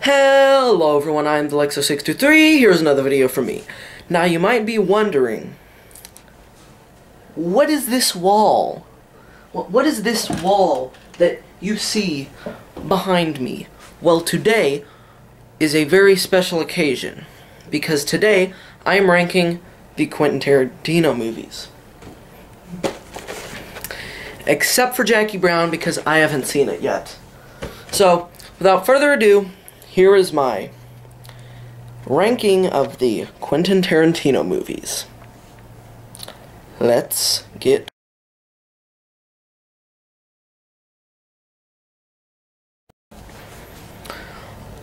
Hello everyone, I'm Delexo623. Here's another video from me. Now you might be wondering, what is this wall? What is this wall that you see behind me? Well, today is a very special occasion, because today I am ranking the Quentin Tarantino movies. Except for Jackie Brown, because I haven't seen it yet. So, without further ado, here is my ranking of the Quentin Tarantino movies. Let's get...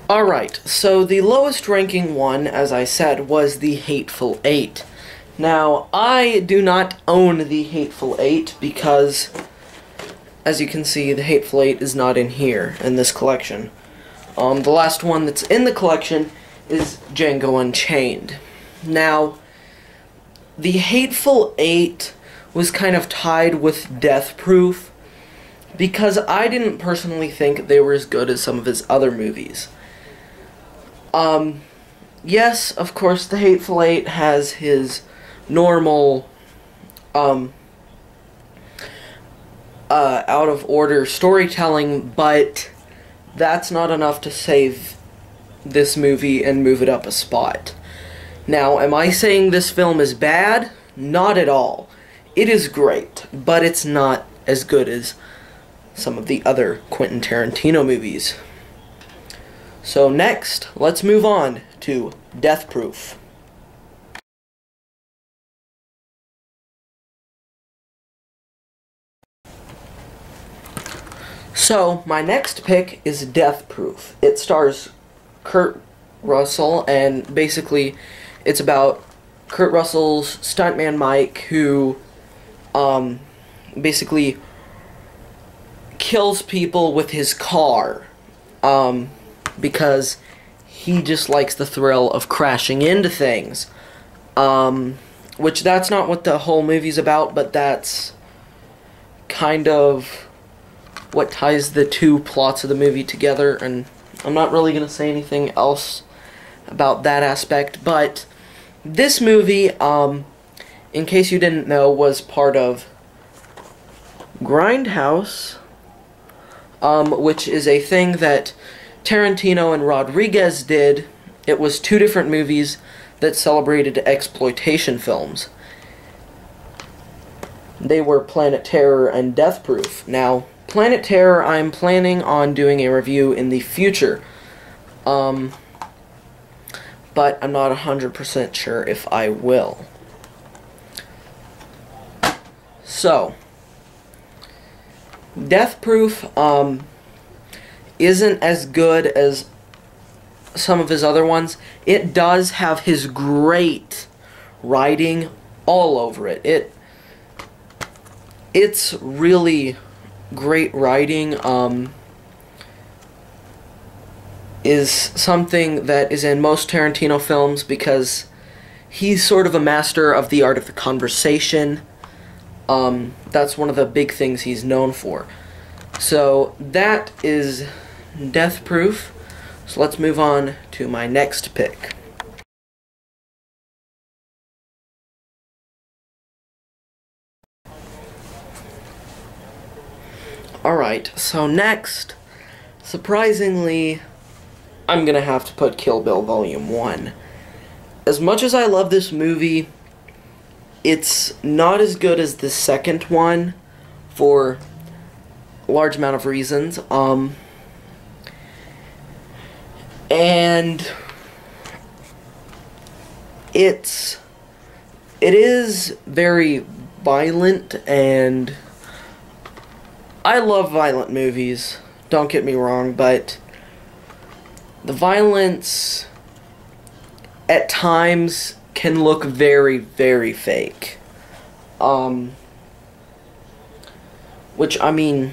Alright, so the lowest ranking one, as I said, was The Hateful Eight. Now, I do not own The Hateful Eight because, as you can see, The Hateful Eight is not in here, in this collection. The last one that's in the collection is Django Unchained. Now, The Hateful Eight was kind of tied with Death Proof because I didn't personally think they were as good as some of his other movies. Yes, of course, The Hateful Eight has his normal, out of order storytelling, but that's not enough to save this movie and move it up a spot. Now, am I saying this film is bad? Not at all. It is great, but it's not as good as some of the other Quentin Tarantino movies. So next, let's move on to Death Proof. So, my next pick is Death Proof. It stars Kurt Russell, and basically, it's about Kurt Russell's stuntman Mike, who, basically kills people with his car, because he just likes the thrill of crashing into things. Which that's not what the whole movie's about, but that's kind of what ties the two plots of the movie together, and I'm not really going to say anything else about that aspect, but this movie, in case you didn't know, was part of Grindhouse, which is a thing that Tarantino and Rodriguez did. It was two different movies that celebrated exploitation films. They were Planet Terror and Death Proof. Now, Planet Terror, I'm planning on doing a review in the future, but I'm not 100% sure if I will. So, Death Proof isn't as good as some of his other ones. It does have his great writing all over it. It's really great writing. Is something that is in most Tarantino films because he's sort of a master of the art of the conversation. That's one of the big things he's known for. So that is Death Proof. So let's move on to my next pick. Alright, so next, surprisingly, I'm gonna have to put Kill Bill Volume 1. As much as I love this movie, it's not as good as the second one for a large amount of reasons. And it is very violent, and I love violent movies, don't get me wrong, but the violence at times can look very, very fake. Which, I mean,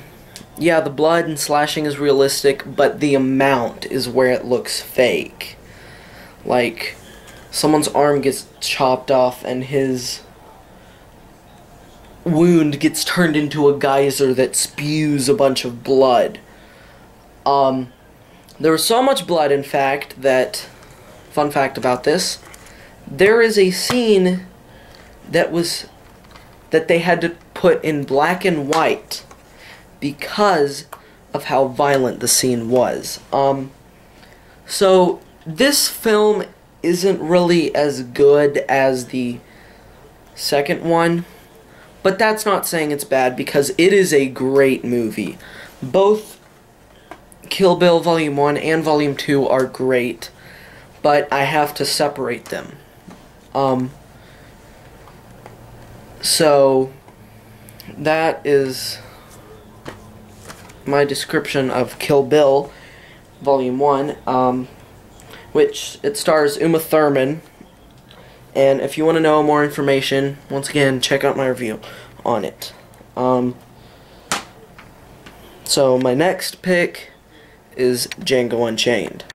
yeah, the blood and slashing is realistic, but the amount is where it looks fake. Like, someone's arm gets chopped off and his wound gets turned into a geyser that spews a bunch of blood. There was so much blood, in fact, that, fun fact about this, there is a scene that they had to put in black and white because of how violent the scene was. So this film isn't really as good as the second one, but that's not saying it's bad because it is a great movie. Both Kill Bill Volume 1 and Volume 2 are great, but I have to separate them. So that is my description of Kill Bill Volume 1, which it stars Uma Thurman. And if you want to know more information, once again, check out my review on it. So my next pick is Django Unchained.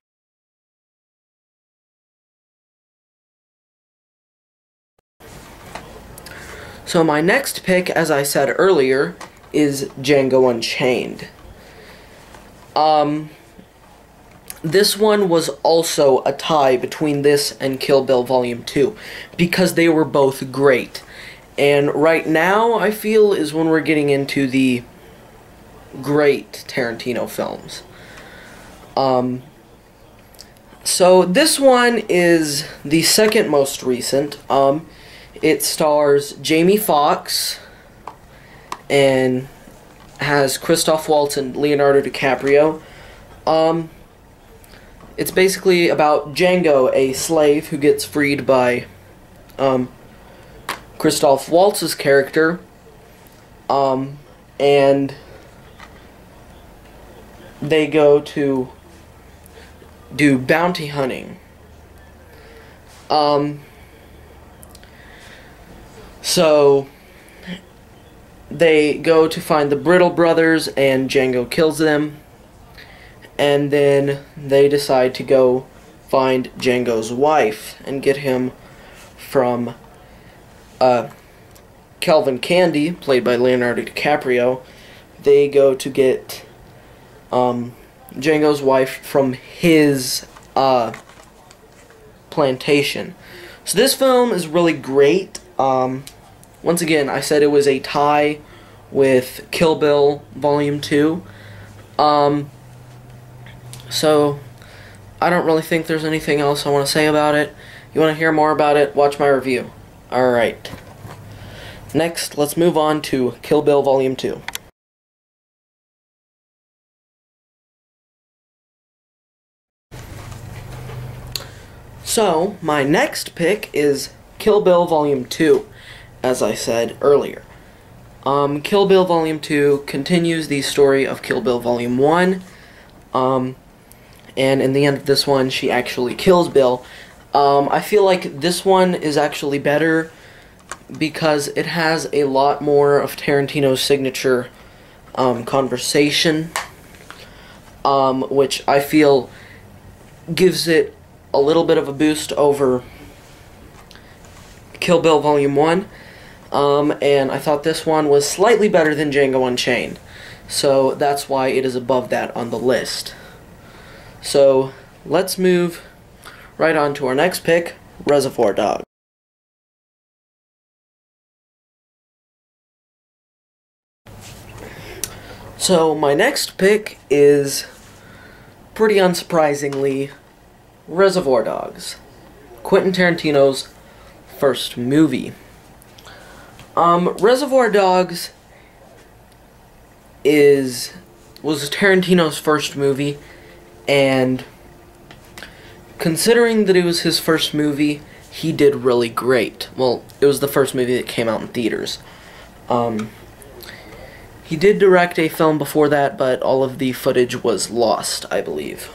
So my next pick, as I said earlier, is Django Unchained. This one was also a tie between this and Kill Bill Volume 2, because they were both great. And right now, I feel, is when we're getting into the great Tarantino films. So this one is the second most recent. It stars Jamie Foxx and has Christoph Waltz and Leonardo DiCaprio. It's basically about Django, a slave who gets freed by Christoph Waltz's character, and they go to do bounty hunting. So they go to find the Brittle brothers, and Django kills them. And then they decide to go find Django's wife and get him from Calvin Candy, played by Leonardo DiCaprio. They go to get Django's wife from his plantation. So this film is really great. Once again, I said it was a tie with Kill Bill Volume 2. So I don't really think there's anything else I want to say about it. You want to hear more about it? Watch my review. Alright. Next, let's move on to Kill Bill Volume 2. So, my next pick is Kill Bill Volume 2, as I said earlier. Kill Bill Volume 2 continues the story of Kill Bill Volume 1, and in the end of this one, she actually kills Bill. I feel like this one is actually better because it has a lot more of Tarantino's signature conversation, which I feel gives it a little bit of a boost over Kill Bill Volume 1, and I thought this one was slightly better than Django Unchained, so that's why it is above that on the list. So, let's move right on to our next pick, Reservoir Dogs. So, my next pick is, pretty unsurprisingly, Reservoir Dogs, Quentin Tarantino's first movie. Reservoir Dogs was Tarantino's first movie, and considering that it was his first movie, he did really great. Well, it was the first movie that came out in theaters. He did direct a film before that, but all of the footage was lost, I believe.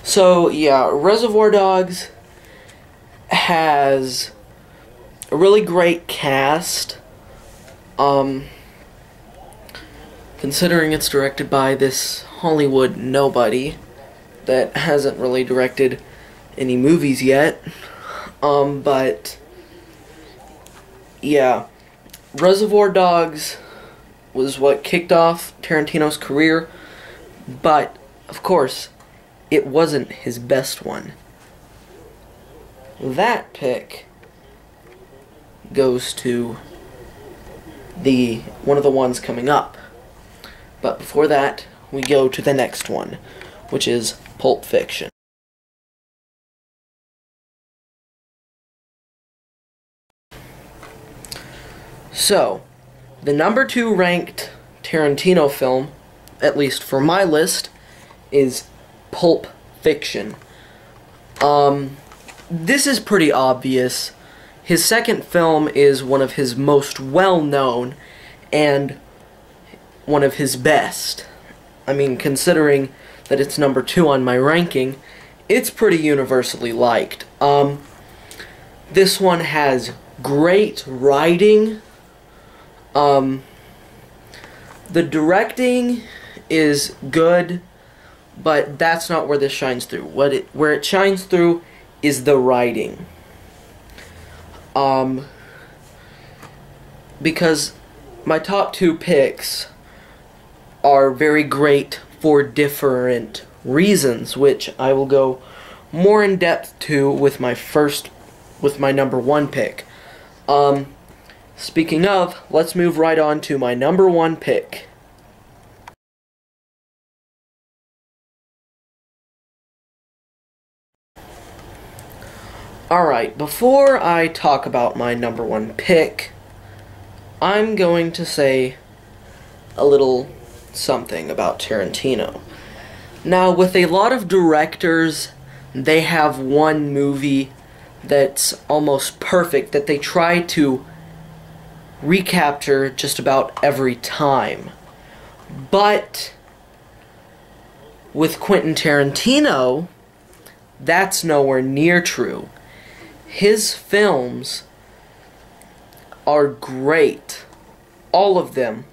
So, yeah, Reservoir Dogs has a really great cast, considering it's directed by this Hollywood nobody that hasn't really directed any movies yet, but, yeah, Reservoir Dogs was what kicked off Tarantino's career, but of course, it wasn't his best one. That pick goes to one of the ones coming up. But before that, we go to the next one, which is Pulp Fiction. So, the number 2 ranked Tarantino film, at least for my list, is Pulp Fiction. This is pretty obvious. His second film is one of his most well-known and one of his best. I mean, considering that it's number 2 on my ranking, it's pretty universally liked. This one has great writing. The directing is good, but that's not where this shines through. Where it shines through is the writing. Because my top 2 picks are very great for different reasons, which I will go more in depth to with my number 1 pick. Speaking of, let's move right on to my number 1 pick. Alright, before I talk about my number 1 pick, I'm going to say a little something about Tarantino. Now, with a lot of directors, they have one movie that's almost perfect, that they try to recapture just about every time. But with Quentin Tarantino, that's nowhere near true. His films are great. All of them.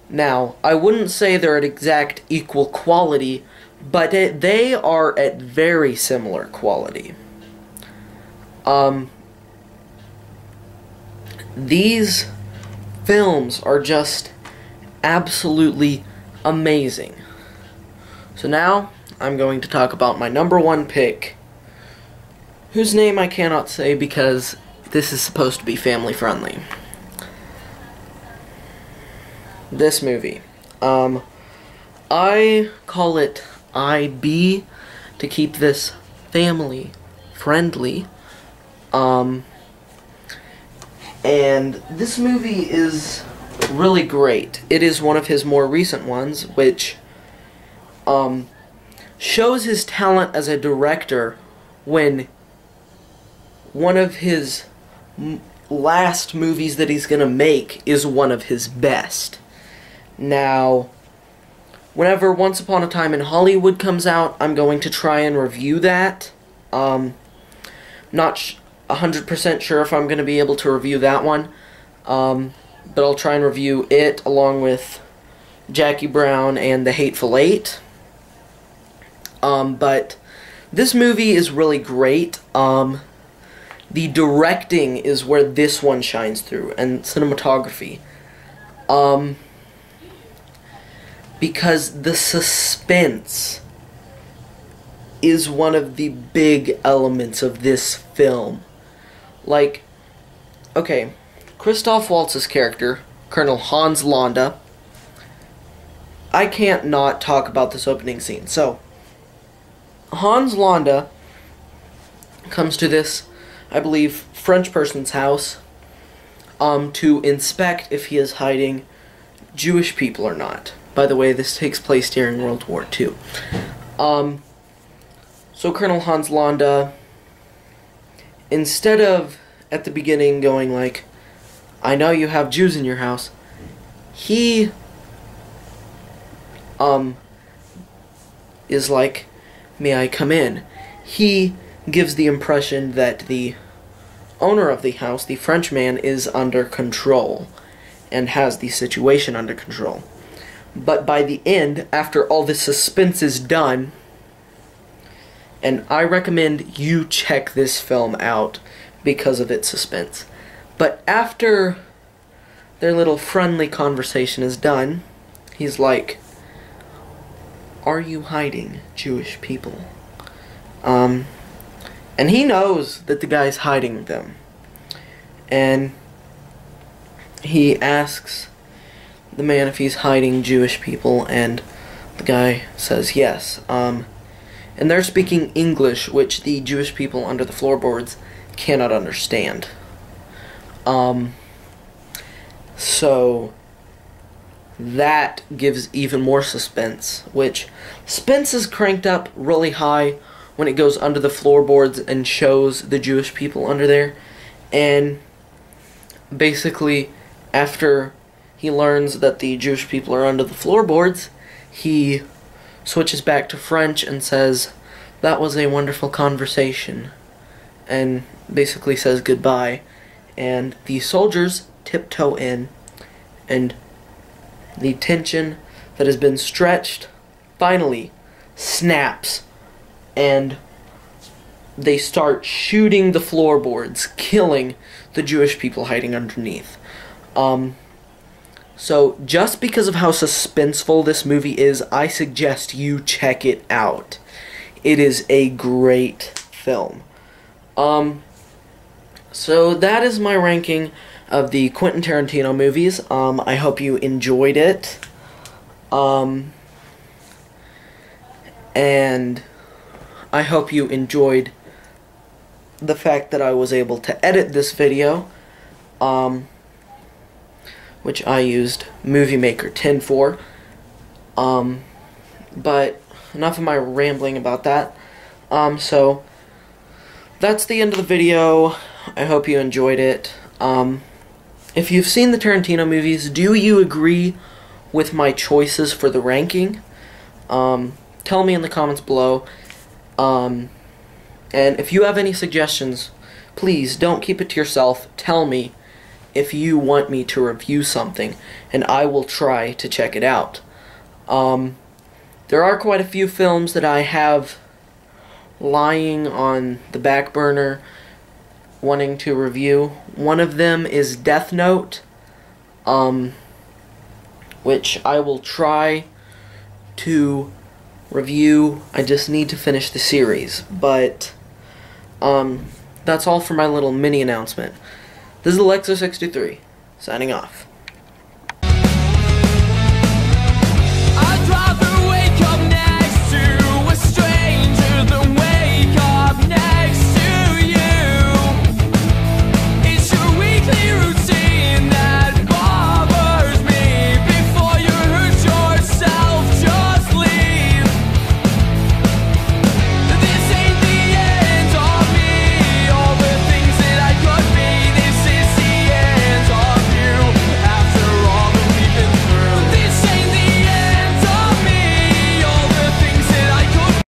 Now, I wouldn't say they're at exact equal quality, but they are at very similar quality. These films are just absolutely amazing. So now, I'm going to talk about my number 1 pick, whose name I cannot say because this is supposed to be family friendly. This movie. I call it IB to keep this family friendly. And this movie is really great. It is one of his more recent ones, which shows his talent as a director when one of his last movies that he's gonna make is one of his best. Now, whenever Once Upon a Time in Hollywood comes out, I'm going to try and review that. Not 100% sure if I'm going to be able to review that one, but I'll try and review it along with Jackie Brown and The Hateful Eight. But this movie is really great. The directing is where this one shines through, and cinematography. Because the suspense is one of the big elements of this film. Like, okay, Christoph Waltz's character, Colonel Hans Landa, I can't not talk about this opening scene. So, Hans Landa comes to this, I believe, French person's house to inspect if he is hiding Jewish people or not. By the way, this takes place during World War II. So Colonel Hans Landa, instead of at the beginning going like, I know you have Jews in your house, he is like, may I come in? He gives the impression that the owner of the house, the Frenchman, is under control and has the situation under control. But by the end, after all the suspense is done, and I recommend you check this film out because of its suspense, but after their little friendly conversation is done, he's like, are you hiding, Jewish people? And he knows that the guy's hiding them. And he asks the man if he's hiding Jewish people, and the guy says yes. And they're speaking English, which the Jewish people under the floorboards cannot understand. So that gives even more suspense, which suspense is cranked up really high when it goes under the floorboards and shows the Jewish people under there. And basically, after he learns that the Jewish people are under the floorboards, he switches back to French and says, "That was a wonderful conversation," and basically says goodbye. And the soldiers tiptoe in, and the tension that has been stretched finally snaps, and they start shooting the floorboards, killing the Jewish people hiding underneath. So just because of how suspenseful this movie is, I suggest you check it out. It is a great film. So that is my ranking of the Quentin Tarantino movies. I hope you enjoyed it. And I hope you enjoyed the fact that I was able to edit this video, which I used Movie Maker 10 for. But enough of my rambling about that. So that's the end of the video. I hope you enjoyed it. If you've seen the Tarantino movies, do you agree with my choices for the ranking? Tell me in the comments below. And if you have any suggestions, please don't keep it to yourself. Tell me if you want me to review something, and I will try to check it out. There are quite a few films that I have lying on the back burner wanting to review. One of them is Death Note, which I will try to review. I just need to finish the series. But that's all for my little mini announcement. This is Alexa63, signing off.